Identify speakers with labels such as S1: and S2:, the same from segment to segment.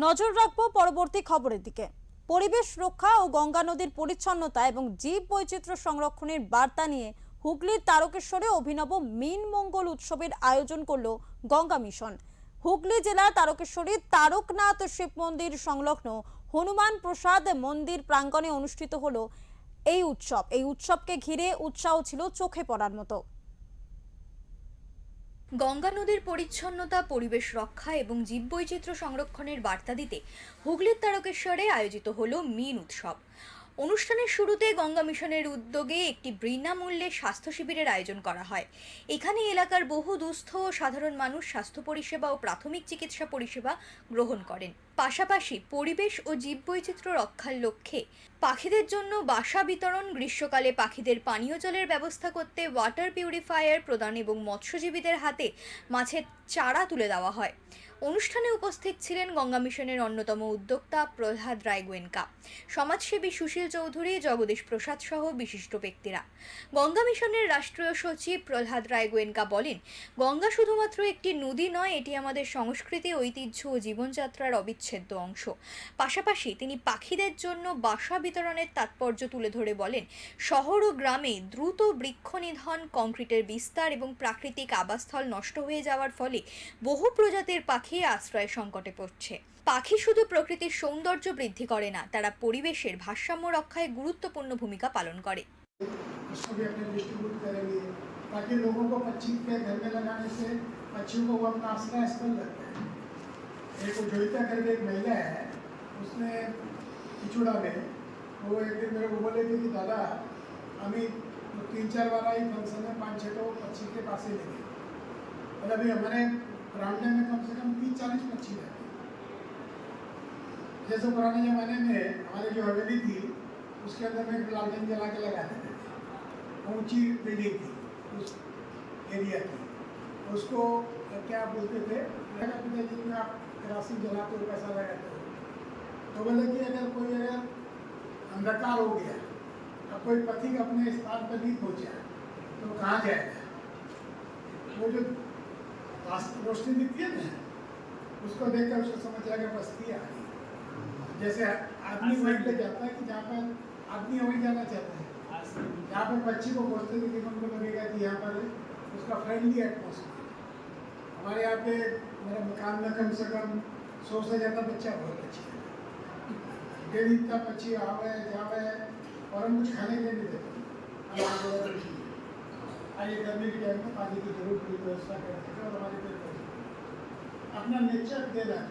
S1: নজর রাখবো পরবর্তী খবরের দিকে। পরিবেশ রক্ষা ও গঙ্গা নদীর পরিচ্ছন্নতা এবং জীব বৈচিত্র্য সংরক্ষণের বার্তা নিয়ে হুগলির তারকেশ্বরে অভিনব মীন মঙ্গল উৎসবের আয়োজন করল গঙ্গা মিশন। হুগলি জেলার তারকেশ্বরী তারকনাথ শিব মন্দির সংলগ্ন হনুমান প্রসাদ মন্দির প্রাঙ্গণে অনুষ্ঠিত হলো এই উৎসব। এই উৎসবকে ঘিরে উৎসাহ ছিল চোখে পড়ার মতো।
S2: গঙ্গা নদীর পরিচ্ছন্নতা, পরিবেশ রক্ষা এবং জীববৈচিত্র্য সংরক্ষণের বার্তা দিতে হুগলির তারকেশ্বরে আয়োজিত হলো মীন উৎসব। অনুষ্ঠানের শুরুতে গঙ্গা মিশনের উদ্যোগে একটি বিনামূল্যে স্বাস্থ্য শিবিরের আয়োজন করা হয়। এখানে এলাকার বহু দুস্থ ও সাধারণ মানুষ স্বাস্থ্য পরিষেবা ও প্রাথমিক চিকিৎসা পরিষেবা গ্রহণ করেন। পাশাপাশি পরিবেশ ও জীববৈচিত্র্য রক্ষার লক্ষ্যে পাখিদের জন্য বাসা বিতরণ, গ্রীষ্মকালে পাখিদের পানীয় জলের ব্যবস্থা করতে ওয়াটার পিউরিফায়ার প্রদান এবং মৎস্যজীবীদের হাতে মাছের চারা তুলে দেওয়া হয়। অনুষ্ঠানে উপস্থিত ছিলেন গঙ্গা মিশনের অন্যতম উদ্যোক্তা প্রহ্লাদ রায় গোয়েঙ্কা, সমাজসেবী সুশীল চৌধুরী, জগদীশ প্রসাদ সহ বিশিষ্ট ব্যক্তিরা। গঙ্গা মিশনের রাষ্ট্রীয় সচিব প্রহ্লাদ রায় গোয়েঙ্কা বলেন, গঙ্গা শুধুমাত্র একটি নদী নয়, এটি আমাদের সংস্কৃতি, ঐতিহ্য ও জীবনযাত্রার অবিচ্ছেদ্য অংশ। পাশাপাশি তিনি পাখিদের জন্য বাসা বিতরণের তাৎপর্য তুলে ধরে বলেন, শহর ও গ্রামে দ্রুত বৃক্ষ নিধন, কংক্রিটের বিস্তার এবং প্রাকৃতিক আবাসস্থল নষ্ট হয়ে যাওয়ার ফলে বহু প্রজাতির পাখি আশ্রয় সংকটে পড়ছে। পাখি শুধু প্রকৃতির সৌন্দর্য বৃদ্ধি করে না, তারা পরিবেশের ভারসাম্য রক্ষায় গুরুত্বপূর্ণ ভূমিকা পালন করে।
S3: उसको भी अपने डिस्ट्रीब्यूट करेंगे ताकि लोगों को पक्षी के घर में लगाने से पक्षियों को वो अपना आश्रय स्थल लगता है। एक जोईता करके एक महिला है, उसने पिछुड़ा में वो एक दिन मेरे को बोले थे कि दादा हमें 3-4 बार आई फंक्शन में 5-6 तो पक्षी के पास ही लगे, और अभी हमारे ब्रांडे में कम से कम 30-40 पक्षी रहते हैं। जैसे पुराने ज़माने में हमारी जो हवेली थी उसके अंदर में लालटेन जला के लगा देते थे। ऊंची बिल्डिंग थी उस एरिया की, उसको क्या बोलते थे, जिसमें आप केरोसिन जलाते हो, पैसा लगाते हो। तो बोले कि अगर अंधकार हो गया, अब कोई पथिक अपने स्थान पर नहीं पहुंचा तो कहाँ जाएगा? वो जो रोशनी दिखती है ना, उसको देखकर उसको समझ आएगा बस्ती आ गई। जैसे आदमी वहीं पे जाता है कि जहाँ पर आदमी वहीं जाना चाहता है, जहाँ पर पक्षी को पहुँचते थे उनको लगेगा कि यहाँ पर उसका फ्रेंडली एटमोसफियर। हमारे यहाँ पे मेरे मकान में कम से कम 100 से ज़्यादा बच्चा बहुत अच्छे हैं। डेली इतना पक्षी आवे जावे और हम कुछ खाने के लिए नहीं देते। आइए गर्मी के टाइम में पानी की जरूर पूरी व्यवस्था करते हैं और हमारे पेड़ अपना नेचर दे रहा है।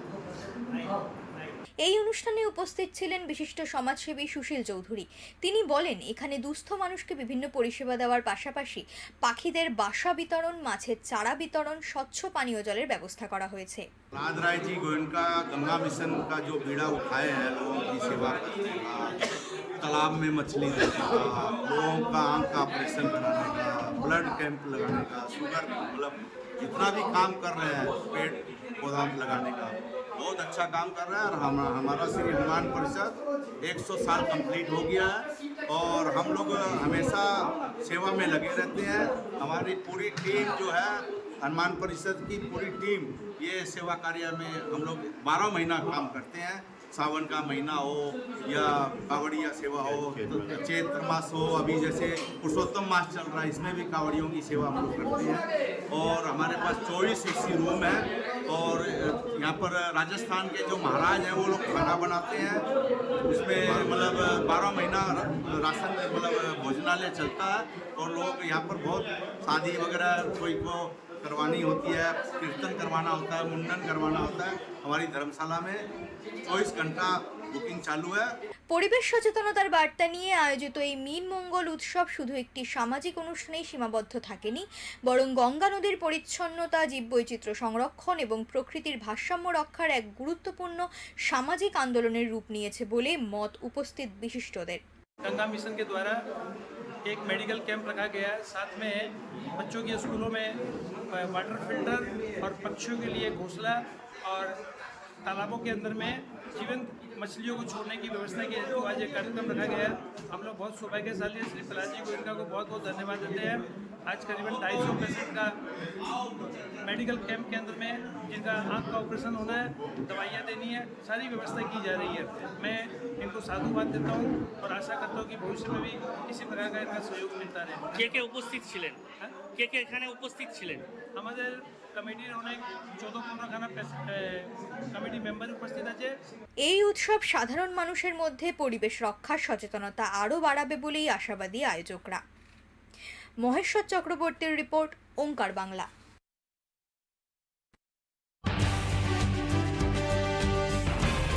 S2: এই অনুষ্ঠানে উপস্থিত ছিলেন বিশিষ্ট সমাজসেবী সুশীল চৌধুরী। তিনি বলেন, এখানে দুস্থ মানুষকে বিভিন্ন পরিষেবা দেওয়ার পাশাপাশি পাখিদের বাসা বিতরণ, মাছের চারা বিতরণ, স্বচ্ছ পানীয় জলের ব্যবস্থা করা হয়েছে।
S4: प्रहलाद राय जी गोयनका गंगा मिशन का जो बीड़ा उठाए हैं लोगों की सेवा करने का, तालाब में मछली देने का, लोगों का आँख का ऑपरेशन कराने का, ब्लड कैंप लगाने का, शुगर मतलब जितना भी काम कर रहे हैं पेड़ पौधा लगाने का, बहुत अच्छा काम कर रहा है। और हमारा श्री हनुमान परिषद 100 साल कंप्लीट हो गया है और हम लोग हमेशा सेवा में लगे रहते हैं। हमारी पूरी टीम जो है हनुमान परिषद की पूरी टीम ये सेवा कार्य में हम लोग 12 महीना काम करते हैं। सावन का महीना हो या कावड़िया सेवा हो, चैत्र मास हो, अभी जैसे पुरुषोत्तम मास चल रहा है, इसमें भी कावड़ियों की सेवा हम लोग करते हैं। और हमारे पास 24 एसी रूम है और यहाँ पर राजस्थान के जो महाराज हैं वो लोग खाना बनाते हैं। उसमें मतलब 12 महीना राशन मतलब भोजनालय चलता है और लोग यहाँ पर बहुत शादी वगैरह कोई को करवानी होती है, कीर्तन करवाना होता है, मुंडन करवाना होता है, हमारी धर्मशाला में 24 घंटा বুকিং চালু है।
S2: পরিবেশ সচেতনতার বার্তা নিয়ে আয়োজিত এই মীন মঙ্গল উৎসব শুধু একটি সামাজিক অনুষ্ঠানেই সীমাবদ্ধ থাকেনি, বরং গঙ্গা নদীর পরিচ্ছন্নতা, জীববৈচিত্র্য সংরক্ষণ এবং প্রকৃতির ভারসাম্য রক্ষার এক গুরুত্বপূর্ণ সামাজিক আন্দোলনের রূপ নিয়েছে বলে মত উপস্থিত বিশিষ্টদের।
S5: गंगा मिशन के द्वारा एक मेडिकल कैंप रखा गया है, साथ में बच्चों के स्कूलों में वाटर फिल्टर और पक्षियों के लिए घोंसला और तालाबों के अंदर में जीवंत मछलियों को छोड़ने की व्यवस्था की हेतु आज एक कार्यक्रम रखा गया है। हम लोग बहुत सौभाग्यशाली है, श्री प्रहलाद जी को इनका को बहुत बहुत धन्यवाद देते हैं। आज करीबन 250 पेशेंट का मेडिकल कैंप के अंदर में जिनका आँख का ऑपरेशन होना है, दवाइयाँ देनी है, सारी व्यवस्था की जा रही है। मैं इनको साधुवाद देता हूँ और आशा करता हूँ कि भविष्य में भी इसी प्रकार का इनका सहयोग मिलता रहे।
S6: কে উপস্থিত ছিলেন? কে এখানে উপস্থিত ছিলেন?
S5: আমাদের কমিটির অনেক 14-15খানা কমিটি মেম্বার উপস্থিত আছে।
S2: এই উৎসব সাধারণ মানুষের মধ্যে পরিবেশ রক্ষার সচেতনতা আরও বাড়াবে বলেই আশাবাদী আয়োজকরা। মহেশ্বর চক্রবর্তীর রিপোর্ট, ওঙ্কার বাংলা।